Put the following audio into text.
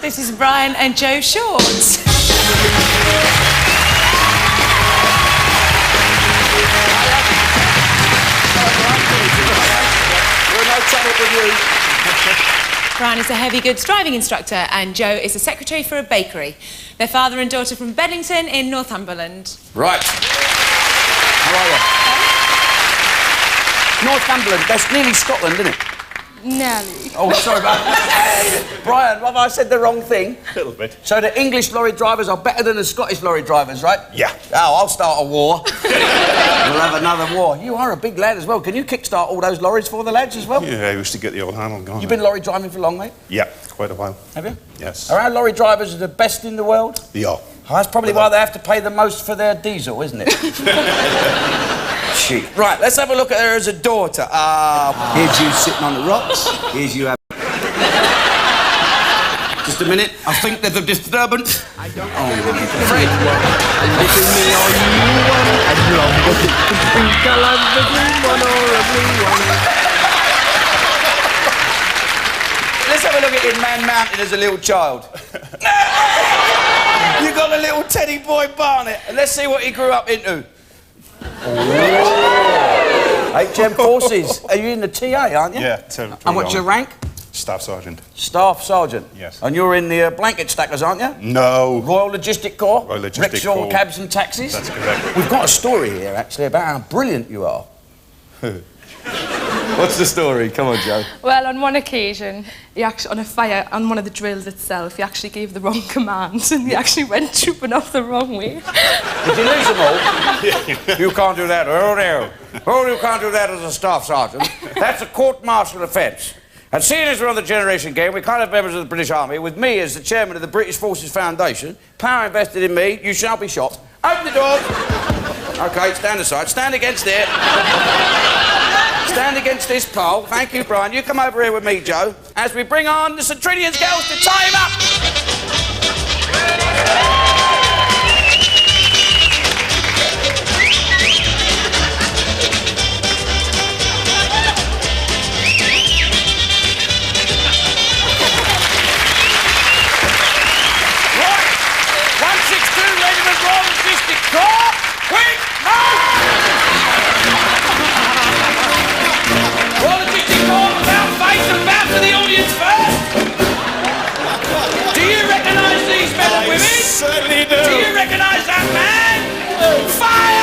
This is Brian and Joe Short. We're no trouble with you. Brian is a heavy goods driving instructor and Joe is a secretary for a bakery. They're father and daughter from Bedlington in Northumberland. Right. How are you? Northumberland, that's nearly Scotland, isn't it? Nearly. Oh, sorry about that. Brian, have I said the wrong thing? A little bit. So the English lorry drivers are better than the Scottish lorry drivers, right? Yeah. Oh, I'll start a war. We'll have another war. You are a big lad as well. Can you kickstart all those lorries for the lads as well? Yeah, I used to get the old handle going. You've been lorry driving for long, mate? Yeah, quite a while. Have you? Yes. Are our lorry drivers the best in the world? Yeah. Oh, that's probably why they have to pay the most for their diesel, isn't it? Shit. Right, let's have a look at her as a daughter. Here's you sitting on the rocks. Here's you having... Just a minute. I think there's a disturbance. I don't know. Fred. Listen me or you want. As long as it's the sprinkle of the green one or a blue one. Let's have a look at him Man Mountain as a little child. You got a little teddy boy Barnet. And let's see what he grew up into. HM Forces. Are you in the TA, aren't you? Yeah, Territorial And what's your rank? Staff Sergeant. Staff Sergeant? Yes. And you're in the blanket stackers, aren't you? No. Royal Logistic Corps? Royal Logistic Rickshaw, Corps. cabs and taxis? That's correct. We've got a story here, actually, about how brilliant you are. What's the story? Come on, Joe. Well, on one occasion, he actually, on a fire, on one of the drills itself, he actually gave the wrong commands and he actually went trooping off the wrong way. Did you lose them all? You can't do that. Oh, no. Oh, you can't do that as a staff sergeant. That's a court-martial offence. And seeing as we're on the Generation Game, we can't have members of the British Army, with me as the chairman of the British Forces Foundation, power invested in me, you shall be shot. Open the door. OK, stand aside. Stand against it. Stand against this pole. Thank you, Brian. You come over here with me, Joe, as we bring on the St Trinian's girls to tie him up. Right. 162 Regiment Royal Logistic Corps. Quick, move! Royal Logistic Corps, about face and bow to the audience first. Do you recognise these men and women? Certainly do. Do you recognise that man? Fire!